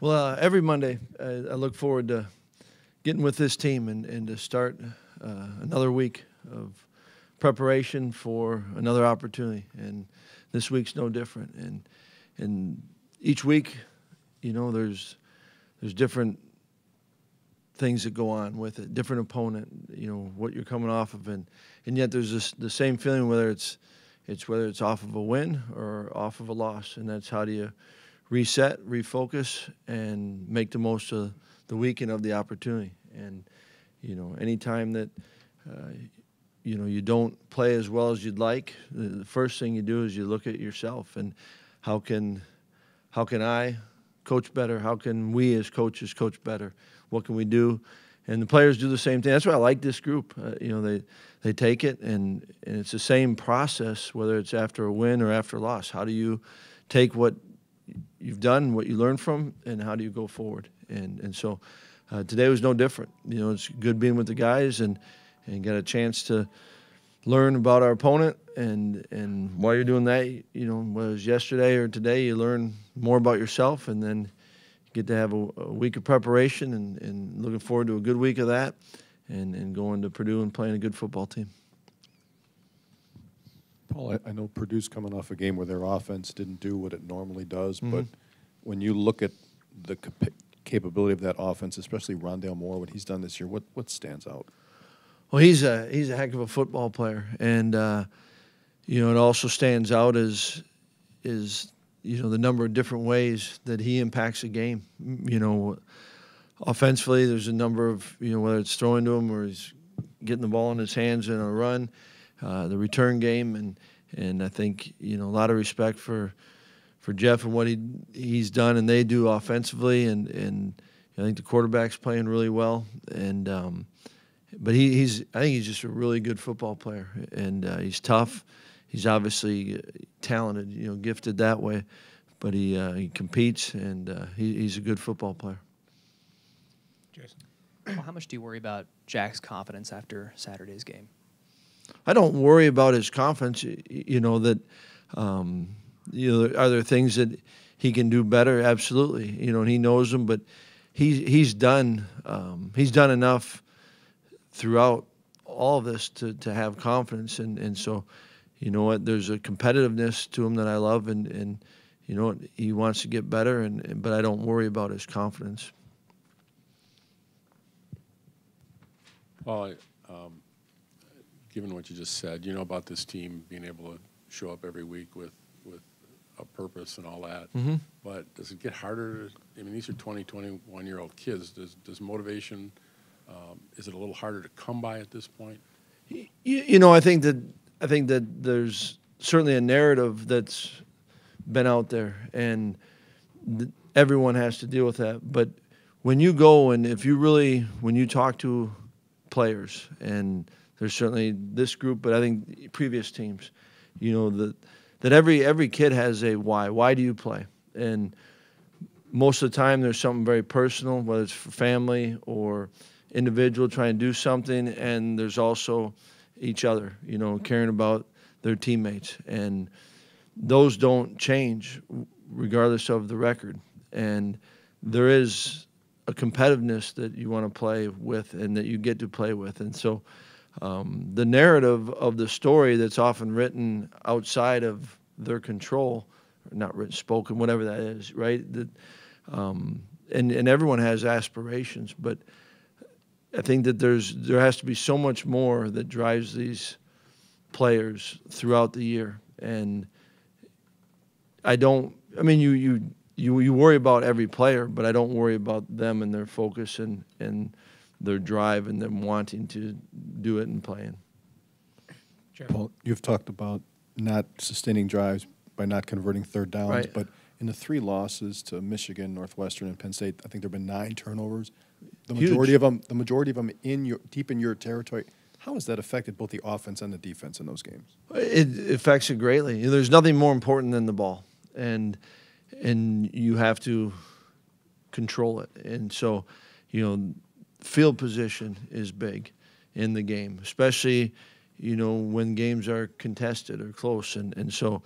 Well, every Monday I look forward to getting with this team and to start another week of preparation for another opportunity. And this week's no different. And each week, there's different things that go on with it, different opponent, what you're coming off of, and yet there's the same feeling whether it's off of a win or off of a loss, and that's how do you reset, refocus, and make the most of the weekend of the opportunity. And anytime that you don't play as well as you'd like, the first thing you do is you look at yourself and how can I coach better? How can we as coaches coach better? What can we do? And the players do the same thing. That's why I like this group. They take it, and it's the same process, whether it's after a win or after a loss. How do you take what you've done, what you learned from, and how do you go forward? And so today was no different. It's good being with the guys and got a chance to learn about our opponent. And while you're doing that, whether it's yesterday or today, you learn more about yourself, and then you get to have a week of preparation and looking forward to a good week of that and going to Purdue and playing a good football team. Paul, I know Purdue's coming off a game where their offense didn't do what it normally does, but when you look at the capability of that offense, especially Rondale Moore, what he's done this year, what stands out? Well, he's a heck of a football player, and it also stands out is the number of different ways that he impacts a game. Offensively, there's a number of whether it's throwing to him or he's getting the ball in his hands in a run. The return game, and I think a lot of respect for Jeff and what he's done and they do offensively, and I think the quarterback's playing really well, and but I think he's just a really good football player, and he's tough. He's obviously talented, gifted that way, but he competes, and he's a good football player. Jason, well, how much do you worry about Jack's confidence after Saturday's game? I don't worry about his confidence. That are there things that he can do better? Absolutely. And he knows them, but he's done enough throughout all of this to have confidence, and so there's a competitiveness to him that I love, and he wants to get better, but I don't worry about his confidence. Well, given what you just said, about this team being able to show up every week with a purpose and all that. Mm-hmm. But does it get harder? These are 20, 21-year-old kids. Does motivation, is it a little harder to come by at this point? I think that there's certainly a narrative that's been out there, and everyone has to deal with that. But when you go and when you talk to players, and there's certainly this group, but I think previous teams, that every kid has a why. Why do you play? And most of the time there's something very personal, whether it's for family or individual trying to do something, and there's also each other, caring about their teammates. And those don't change regardless of the record. And there is a competitiveness that you want to play with and that you get to play with. And so the narrative of the story that's often written outside of their control, or not written, spoken, whatever that is, right? That, and everyone has aspirations, but I think that there has to be so much more that drives these players throughout the year. And you worry about every player, but I don't worry about them and their focus and their drive and them wanting to do it and playing. Paul, you've talked about not sustaining drives by not converting third downs, right. But in the 3 losses to Michigan, Northwestern, and Penn State, I think there have been 9 turnovers. The majority of them deep in your territory. How has that affected both the offense and the defense in those games? It affects it greatly. There's nothing more important than the ball, and you have to control it. And so, field position is big in the game, especially, when games are contested or close. And so,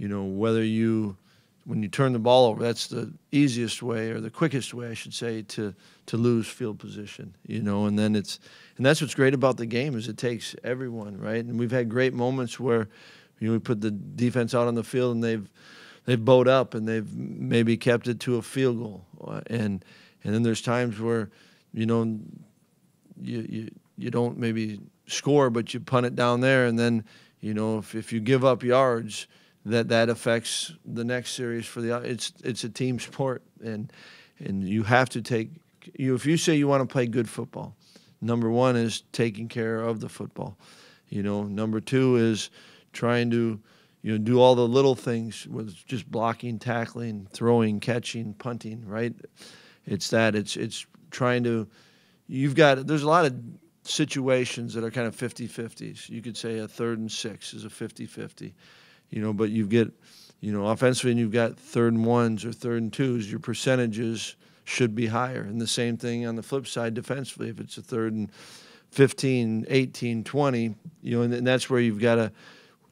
whether you when you turn the ball over, that's the easiest way, or the quickest way, I should say, to lose field position. And then that's what's great about the game is it takes everyone, right? And we've had great moments where we put the defense out on the field and they've bowed up and they've maybe kept it to a field goal, and then there's times where you don't maybe score, but you punt it down there, and then if you give up yards, that affects the next series for the. It's a team sport, and you have to take. If you say you want to play good football, number one is taking care of the football. Number two is trying to do all the little things with just blocking, tackling, throwing, catching, punting. Right? It's trying to. There's a lot of situations that are kind of 50-50s. You could say a 3rd and 6 is a 50-50. But you get, offensively, and you've got 3rd and 1s or 3rd and 2s, your percentages should be higher. And the same thing on the flip side defensively. If it's a 3rd and 15, 18, 20, and that's where you've got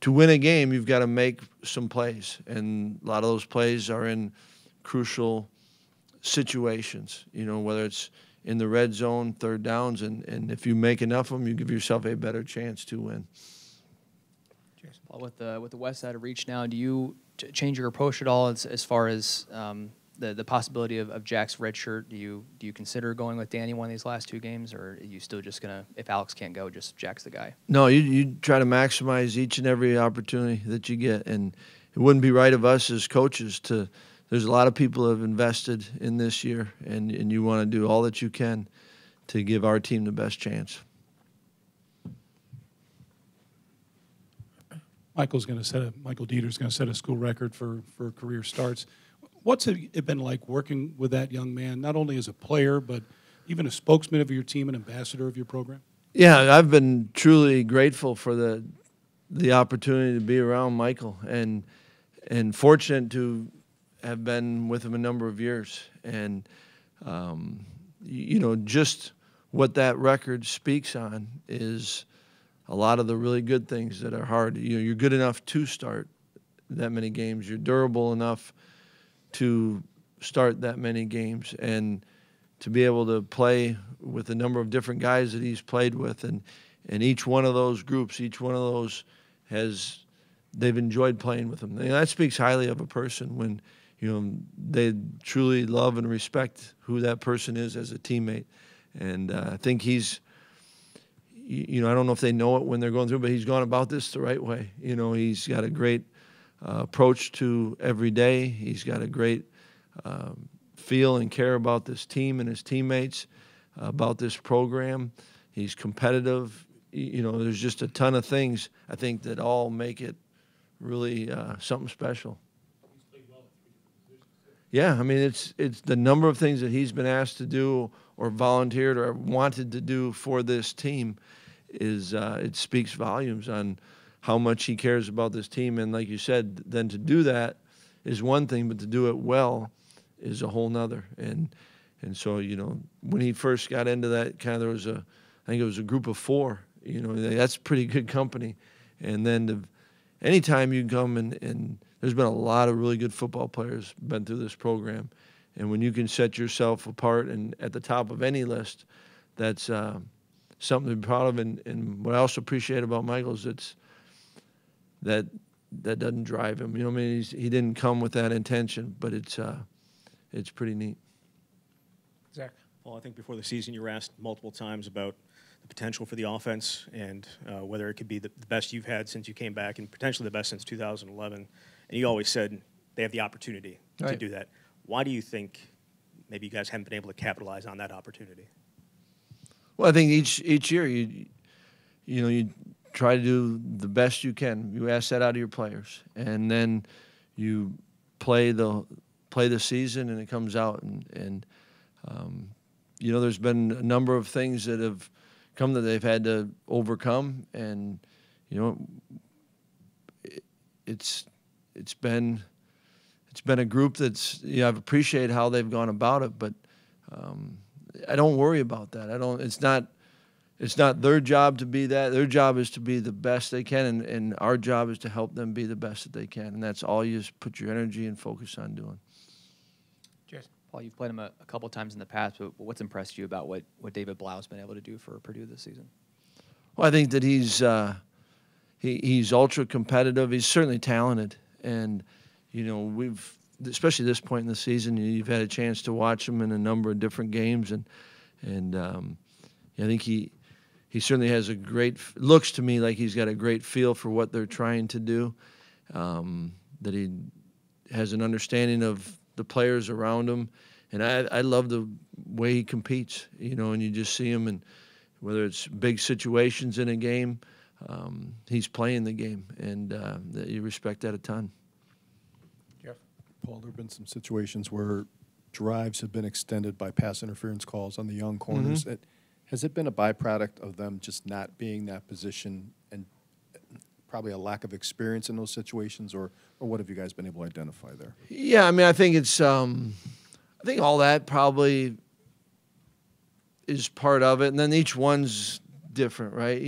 to win a game, you've got to make some plays. And a lot of those plays are in crucial situations, whether it's in the red zone, 3rd downs, and if you make enough of them, you give yourself a better chance to win. Well, with the west side of reach now, do you change your approach at all as far as the possibility of Jack's red shirt? Do you consider going with Danny one of these last 2 games, or are you still just gonna, if Alex can't go, just Jack's the guy? No, you try to maximize each and every opportunity that you get, and it wouldn't be right of us as coaches to. There's a lot of people who have invested in this year, and you want to do all that you can to give our team the best chance. Michael Dieter's going to set a school record for career starts. What's it been like working with that young man, not only as a player, but even a spokesman of your team, an ambassador of your program? Yeah, I've been truly grateful for the opportunity to be around Michael, and fortunate to have been with him a number of years. And, just what that record speaks on is a lot of the really good things that are hard. You're good enough to start that many games. You're durable enough to start that many games, and to be able to play with a number of different guys that he's played with, and each one of those groups, each one of those they've enjoyed playing with him. And that speaks highly of a person when they truly love and respect who that person is as a teammate. And I think he's. I don't know if they know it when they're going through, but he's gone about this the right way. He's got a great approach to every day. He's got a great feel and care about this team and his teammates, about this program. He's competitive. There's just a ton of things, I think, that all make it really something special. Yeah, I mean, it's the number of things that he's been asked to do or volunteered or wanted to do for this team is it speaks volumes on how much he cares about this team. And like you said, then to do that is one thing, but to do it well is a whole nother. And so, when he first got into that, I think it was a group of 4, that's pretty good company. And then anytime you come and there's been a lot of really good football players been through this program. And when you can set yourself apart and at the top of any list, that's something to be proud of. And what I also appreciate about Michael is that doesn't drive him. He didn't come with that intention, but it's pretty neat. Zach? Well, I think before the season you were asked multiple times about the potential for the offense and whether it could be the best you've had since you came back and potentially the best since 2011. And you always said they have the opportunity to do that. Why do you think maybe you guys haven't been able to capitalize on that opportunity? Well, I think each year you try to do the best you can. You ask that out of your players, and then you play the season, and it comes out. And there's been a number of things that have come that they've had to overcome, and it's been a group that's I've appreciated how they've gone about it, but I don't worry about that. it's not their job to be that. Their job is to be the best they can, and our job is to help them be the best that they can. And that's all you just put your energy and focus on doing. Jason. Paul, you've played him a couple times in the past, but what's impressed you about what David Blau's been able to do for Purdue this season? Well, I think that he's ultra competitive. He's certainly talented, and we've, especially this point in the season, you've had a chance to watch him in a number of different games, and I think he certainly has a great, looks to me like he's got a great feel for what they're trying to do, that he has an understanding of the players around him, and I love the way he competes, and you just see him, and whether it's big situations in a game, he's playing the game, and you respect that a ton. Jeff. Paul, there have been some situations where drives have been extended by pass interference calls on the young corners. Mm-hmm. Has it been a byproduct of them just not being that position and probably a lack of experience in those situations, or what have you guys been able to identify there? Yeah, I mean, I think it's I think all that probably is part of it, and then each one's different, right?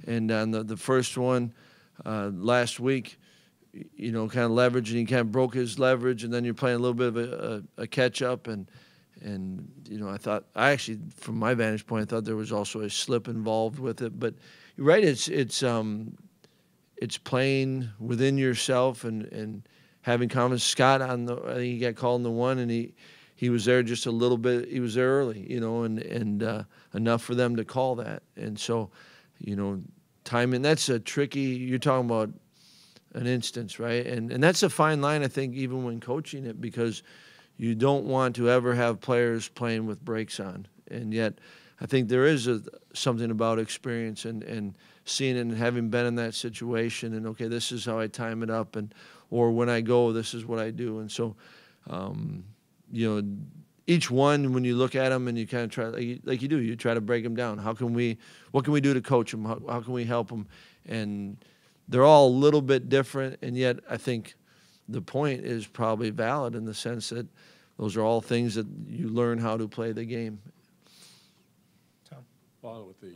And on the first one last week, kind of leverage, and he kind of broke his leverage, and then you're playing a little bit of a catch up, and I actually, from my vantage point, I thought there was also a slip involved with it. But you're right, it's playing within yourself and having confidence. Scott I think he got called in the one, and he was there just a little bit. He was there early, and enough for them to call that. And so, timing, that's a tricky. You're talking about an instance, right? And that's a fine line, I think, even when coaching it, because you don't want to ever have players playing with brakes on. And yet I think there is something about experience and seeing it and having been in that situation, and, okay, this is how I time it up, or when I go, this is what I do. And so, each one, when you look at them and you kind of try, like you do, you try to break them down. What can we do to coach them? How can we help them? And they're all a little bit different, and yet I think the point is probably valid in the sense that those are all things that you learn how to play the game. Tom. Well, with the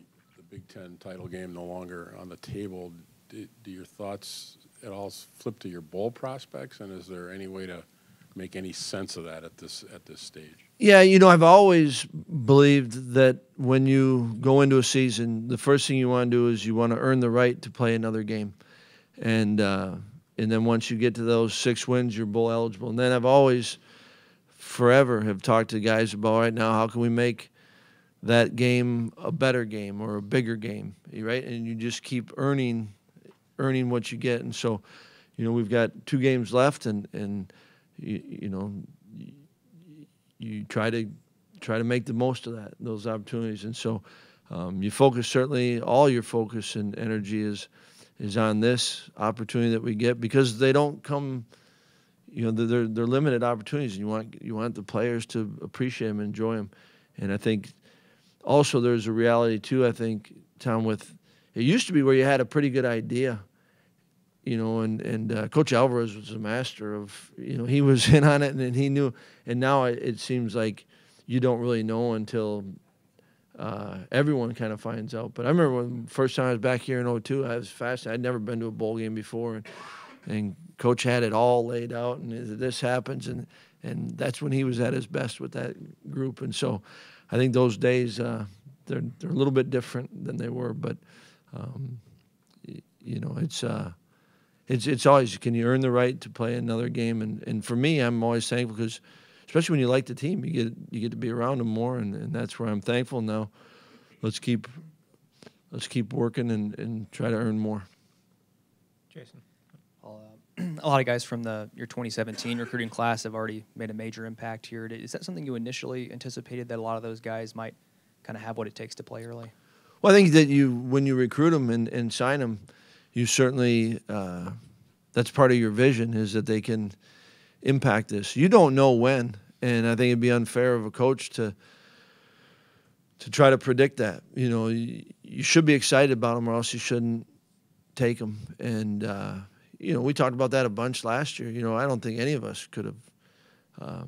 Big Ten title game no longer on the table, do your thoughts at all flip to your bowl prospects, and is there any way to make any sense of that at this stage? Yeah, I've always believed that when you go into a season, the first thing you want to do is you want to earn the right to play another game, and then once you get to those 6 wins, you're bowl eligible. And then I've always, forever, have talked to guys about, right now, how can we make that game a better game or a bigger game, right? And you just keep earning what you get. And so, we've got 2 games left, and you try to make the most of those opportunities. And so you focus, certainly all your focus and energy is on this opportunity that we get, because they don't come, they're limited opportunities, and you want the players to appreciate them and enjoy them. And I think also there's a reality too, I think, Tom, with it used to be where you had a pretty good idea, and Coach Alvarez was a master of, he was in on it, and he knew. And now it seems like you don't really know until everyone kind of finds out. But I remember when first time I was back here in 2002, I was fascinated. I'd never been to a bowl game before, and Coach had it all laid out, and this happens, and that's when he was at his best with that group. And so I think those days, they're a little bit different than they were, but it's always, can you earn the right to play another game? And for me, I'm always thankful, because especially when you like the team, you get to be around them more, and that's where I'm thankful now. Let's keep working and try to earn more. Jason. A lot of guys from your 2017 recruiting class have already made a major impact here. Is that something you initially anticipated, that a lot of those guys might kind of have what it takes to play early? Well, I think that when you recruit them and sign them, you certainly that's part of your vision, is that they can impact this. You don't know when, and I think it'd be unfair of a coach to try to predict that. You should be excited about them, or else you shouldn't take them. And we talked about that a bunch last year. I don't think any of us could have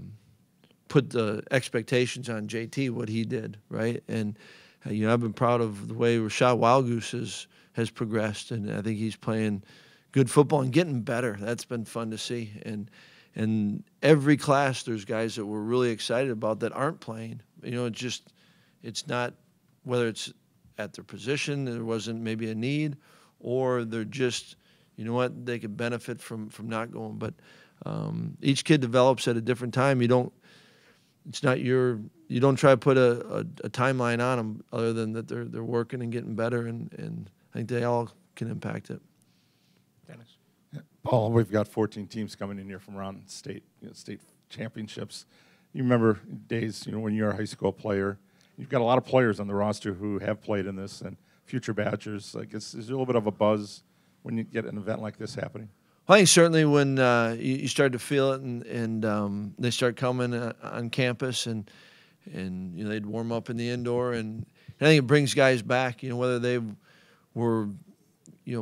put the expectations on JT, what he did, right? And I've been proud of the way Rashad Wildgoose has progressed, and I think he's playing good football and getting better. That's been fun to see. And every class, there's guys that we're really excited about that aren't playing. It's not whether it's at their position, there wasn't maybe a need, or they're just, they could benefit from not going. But each kid develops at a different time. You don't try to put a timeline on them other than that they're working and getting better, and I think they all can impact it. Dennis. Paul, we've got 14 teams coming in here from around state championships. You remember days, when you're a high school player. You've got a lot of players on the roster who have played in this, and future Badgers. Is there a little bit of a buzz when you get an event like this happening? I think certainly when you start to feel it, and they start coming on campus, and they'd warm up in the indoor, and I think it brings guys back. Whether they were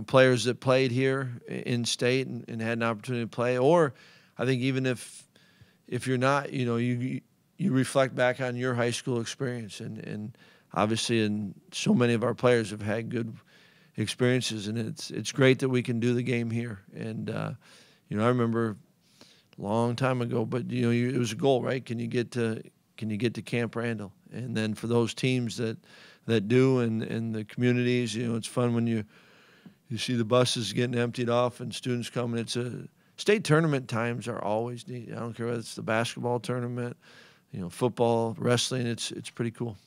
players that played here in state and had an opportunity to play, or I think even if you're not, you reflect back on your high school experience, and obviously, and so many of our players have had good experiences, and it's great that we can do the game here. And I remember a long time ago, but it was a goal, right? Can you get to Camp Randall? And then for those teams that do, and the communities, it's fun when you see the buses getting emptied off and students coming. It's a state tournament times are always neat. I don't care whether it's the basketball tournament, football, wrestling. It's pretty cool.